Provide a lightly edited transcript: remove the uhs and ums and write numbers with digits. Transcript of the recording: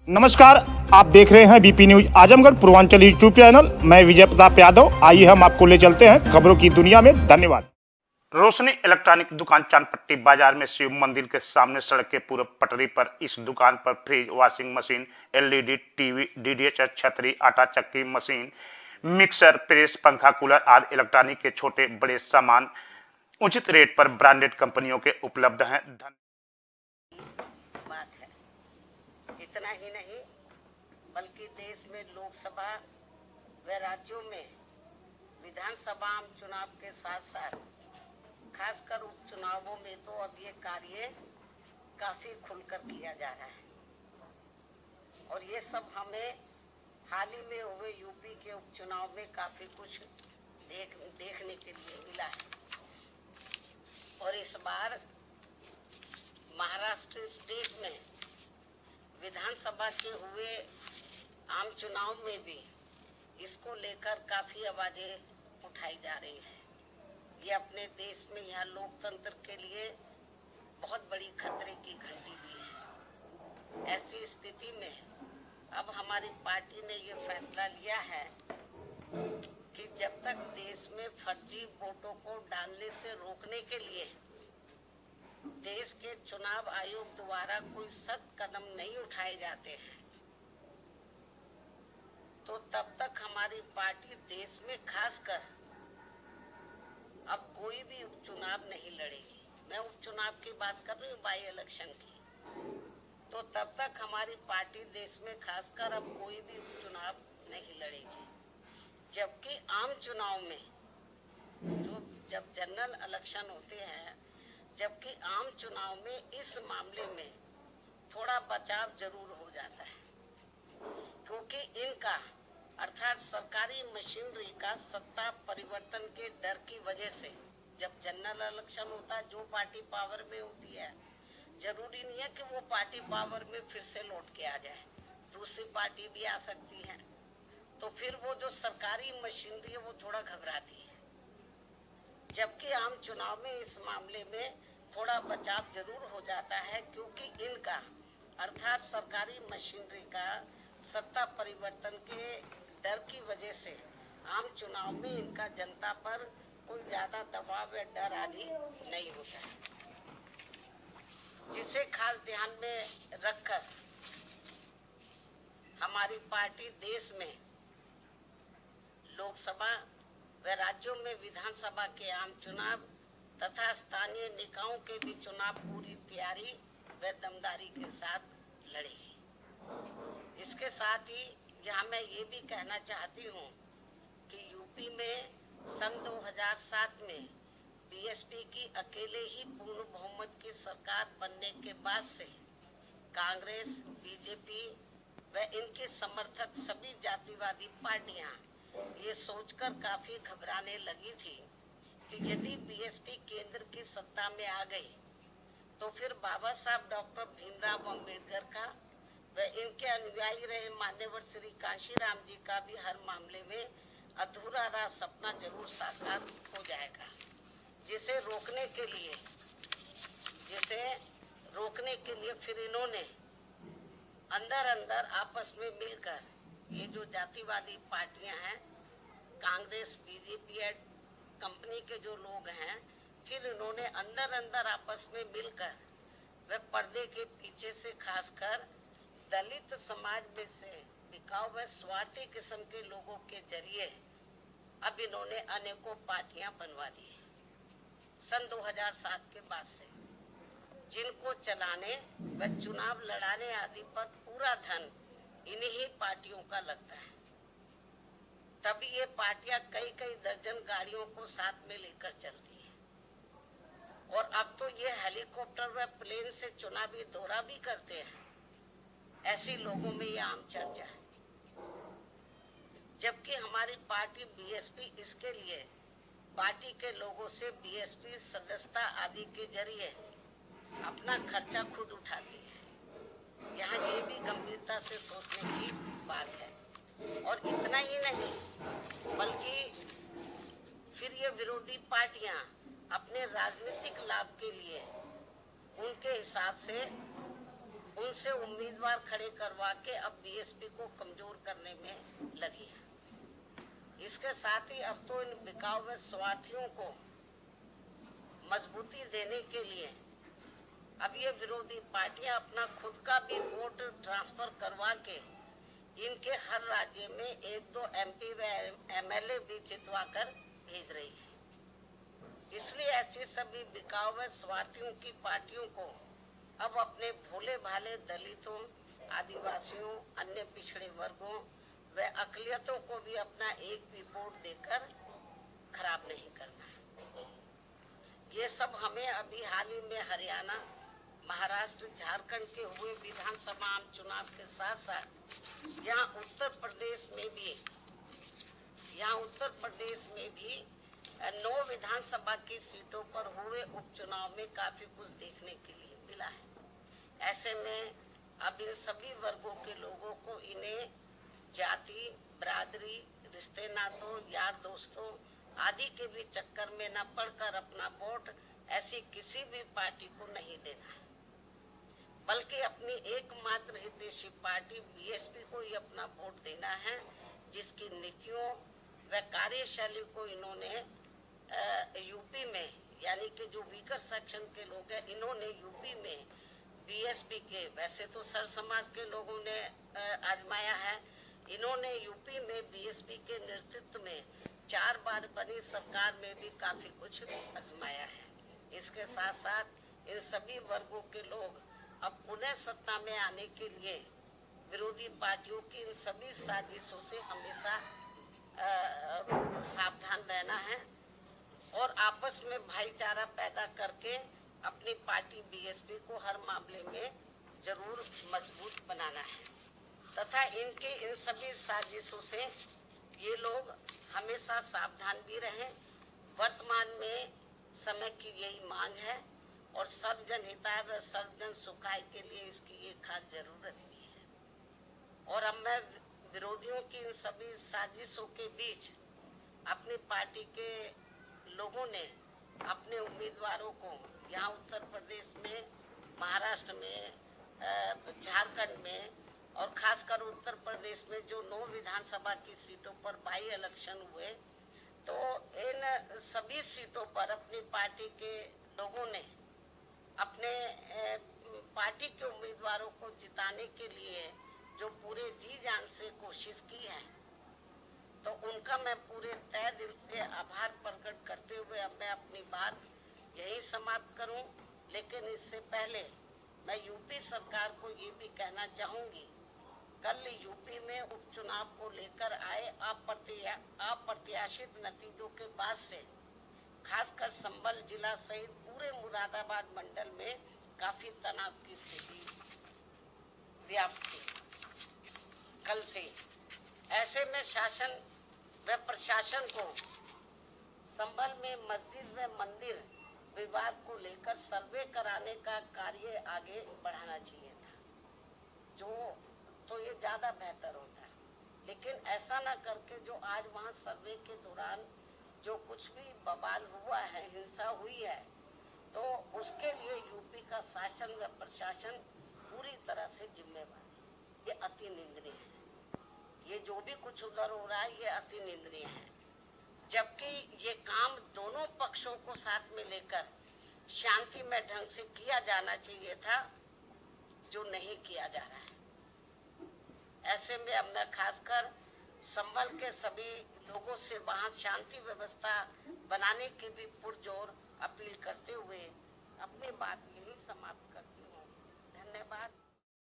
नमस्कार, आप देख रहे हैं BP news Azamgarh Purvanchal YouTube channel. मैं विजय प्रताप यादव। आइए हम आपको ले चलते हैं खबरों की दुनिया में। धन्यवाद। रोशनी इलेक्ट्रॉनिक दुकान चांदपट्टी बाजार में शिव मंदिर के सामने सड़क के पूर्व पटरी पर इस दुकान पर fridge, washing machine, LED TV, DDH छतरी, आटा चक्की मशीन, मिक्सर, प्रेस, पंखा, कूलर आदि इलेक्ट्रॉनिक के छोटे बड़े सामान उचित रेट पर ब्रांडेड कंपनियों के उपलब्ध हैं। बात है इतना ही नहीं बल्कि देश में लोकसभा व राज्यों में विधानसभा आम चुनाव के साथ साथ खासकर उपचुनावों में तो अब ये कार्य काफी खुलकर किया जा रहा है और ये सब हमें हाल ही में हुए यूपी के उपचुनाव में काफी कुछ देखने के लिए मिला है। और इस बार महाराष्ट्र स्टेट में विधानसभा के हुए आम चुनाव में भी इसको लेकर काफी आवाजें उठाई जा रही है। ये अपने देश में यहाँ लोकतंत्र के लिए बहुत बड़ी खतरे की घंटी भी है। ऐसी स्थिति में अब हमारी पार्टी ने ये फैसला लिया है कि जब तक देश में फर्जी वोटों को डालने से रोकने के लिए देश के चुनाव आयोग द्वारा कोई सख्त कदम नहीं उठाए जाते हैं तो तब तक हमारी पार्टी देश में खासकर अब कोई भी उपचुनाव नहीं लड़ेगी। मैं उपचुनाव की बात कर रही हूँ, बाई इलेक्शन की। तो तब तक हमारी पार्टी देश में खासकर अब कोई भी उपचुनाव नहीं लड़ेगी। जबकि आम चुनाव में जो जब जनरल इलेक्शन होते हैं, जबकि आम चुनाव में इस मामले में थोड़ा बचाव जरूर हो जाता है क्योंकि इनका अर्थात सरकारी मशीनरी का सत्ता परिवर्तन के डर की वजह से जब जनरल इलेक्शन होता है, जो पार्टी पावर में होती है जरूरी नहीं है कि वो पार्टी पावर में फिर से लौट के आ जाए, दूसरी पार्टी भी आ सकती है। तो फिर वो जो सरकारी मशीनरी है वो थोड़ा घबराती है। जबकि आम चुनाव में इस मामले में थोड़ा बचाव जरूर हो जाता है क्योंकि इनका अर्थात सरकारी मशीनरी का सत्ता परिवर्तन के डर की वजह से आम चुनाव में इनका जनता पर कोई ज्यादा दबाव या डर आदि नहीं होता है, जिसे खास ध्यान में रखकर हमारी पार्टी देश में लोकसभा व राज्यों में विधानसभा के आम चुनाव तथा स्थानीय निकायों के भी चुनाव पूरी तैयारी व दमदारी के साथ लड़ेगी। इसके साथ ही यहाँ मैं ये भी कहना चाहती हूँ कि यूपी में सन 2007 में बीएसपी की अकेले ही पूर्ण बहुमत की सरकार बनने के बाद से कांग्रेस, बीजेपी व इनके समर्थक सभी जातिवादी पार्टियां ये सोचकर काफी घबराने लगी थी कि यदि बीएसपी केंद्र की सत्ता में आ गई तो फिर बाबा साहब डॉक्टर भीमराव अम्बेडकर का व इनके अनुयायी रहे मान्यवर श्री कांशीराम जी का भी हर मामले में अधूरा रहा सपना जरूर साकार हो जाएगा, जिसे रोकने के लिए फिर इन्होंने अंदर आपस में मिलकर ये जो जातिवादी पार्टियां हैं, कांग्रेस, बीजेपी कंपनी के जो लोग हैं, फिर इन्होंने अंदर आपस में मिलकर वे पर्दे के पीछे से खासकर दलित समाज में से बिकाऊ व स्वार्थी किस्म के लोगों के जरिए अब इन्होंने अनेकों पार्टियां बनवा दी। सन 2007 के बाद से जिनको चलाने व चुनाव लड़ाने आदि पर पूरा धन इन्हीं ही पार्टियों का लगता है। तभी ये पार्टियां कई दर्जन गाड़ियों को साथ में लेकर चलती है और अब तो ये हेलीकॉप्टर व प्लेन से चुनावी दौरा भी करते हैं। ऐसे लोगों में ये आम चर्चा है। जबकि हमारी पार्टी बीएसपी इसके लिए पार्टी के लोगों से बीएसपी सदस्यता आदि के जरिए अपना खर्चा खुद उठाती है। यहाँ ये भी गंभीरता से सोचने की बात है। और इतना ही नहीं बल्कि फिर ये विरोधी पार्टियां अपने राजनीतिक लाभ के लिए उनके हिसाब से उनसे उम्मीदवार खड़े करवा के अब बीएसपी को कमजोर करने में लगी है। इसके साथ ही अब तो इन बिकाऊ में स्वार्थियों को मजबूती देने के लिए अब ये विरोधी पार्टियां अपना खुद का भी वोट ट्रांसफर करवा के इनके हर राज्य में 1-2 एमपी व एमएलए भी जितवा कर भेज रही है। इसलिए ऐसी सभी बिकाऊ व स्वार्थियों की पार्टियों को अब अपने भोले भाले दलितों, आदिवासियों, अन्य पिछड़े वर्गों व अकलियतों को भी अपना एक भी वोट देकर खराब नहीं करना है। ये सब हमें अभी हाल ही में हरियाणा, महाराष्ट्र, झारखंड के हुए विधानसभा आम चुनाव के साथ साथ यहाँ उत्तर प्रदेश में भी 9 विधानसभा की सीटों पर हुए उपचुनाव में काफी कुछ देखने के लिए मिला है। ऐसे में अब इन सभी वर्गों के लोगों को इन्हें जाति, बिरादरी, रिश्ते नातों, यार दोस्तों आदि के भी चक्कर में न पड़कर अपना वोट ऐसी किसी भी पार्टी को नहीं देना है, बल्कि अपनी एकमात्र हितैषी पार्टी बीएसपी को ही अपना वोट देना है, जिसकी नीतियों व कार्यशैली को इन्होंने यूपी में, यानी कि जो वीकर सेक्शन के लोग हैं, इन्होंने यूपी में बीएसपी के, वैसे तो सर समाज के लोगों ने आजमाया है, इन्होंने यूपी में बीएसपी के नेतृत्व में 4 बार बनी सरकार में भी काफी कुछ आजमाया है। इसके साथ साथ इन सभी वर्गों के लोग अब पुनः सत्ता में आने के लिए विरोधी पार्टियों की इन सभी साजिशों से हमेशा सावधान रहना है और आपस में भाईचारा पैदा करके अपनी पार्टी बीएसपी को हर मामले में जरूर मजबूत बनाना है तथा इनके इन सभी साजिशों से ये लोग हमेशा सावधान भी रहें। वर्तमान में समय की यही मांग है और सर्वजन हिताय व सर्वजन सुखाय के लिए इसकी ये खास जरूरत भी है। और अब मैं विरोधियों की इन सभी साजिशों के बीच अपनी पार्टी के लोगों ने अपने उम्मीदवारों को यहाँ उत्तर प्रदेश में, महाराष्ट्र में, झारखंड में और खासकर उत्तर प्रदेश में जो 9 विधानसभा की सीटों पर बाई इलेक्शन हुए, तो इन सभी सीटों पर अपनी पार्टी के लोगों ने अपने पार्टी के उम्मीदवारों को जिताने के लिए जो पूरे जी जान से कोशिश की है, तो उनका मैं पूरे तहे दिल से आभार प्रकट करते हुए अब मैं अपनी बात यही समाप्त करूं। लेकिन इससे पहले मैं यूपी सरकार को ये भी कहना चाहूँगी, कल यूपी में उपचुनाव को लेकर आए अप्रत्याशित नतीजों के बाद से खासकर संभल जिला सहित पूरे मुरादाबाद मंडल में काफी तनाव की स्थिति व्याप्त थी कल से। ऐसे में शासन व प्रशासन को संभल में मस्जिद व मंदिर विवाद को लेकर सर्वे कराने का कार्य आगे बढ़ाना चाहिए था, जो तो ये ज्यादा बेहतर होता है। लेकिन ऐसा ना करके जो आज वहाँ सर्वे के दौरान जो कुछ भी बवाल हुआ है, हिंसा हुई है, तो उसके लिए यूपी का शासन व प्रशासन पूरी तरह से जिम्मेवार है। ये अति निंदनीय है। ये जो भी कुछ उधर हो रहा है ये अति निंदनीय है, जबकि ये काम दोनों पक्षों को साथ में लेकर शांतिमय ढंग से किया जाना चाहिए था, जो नहीं किया जा रहा है। ऐसे में अब मैं खासकर संभल के सभी लोगों से वहाँ शांति व्यवस्था बनाने की भी पुरजोर अपील करते हुए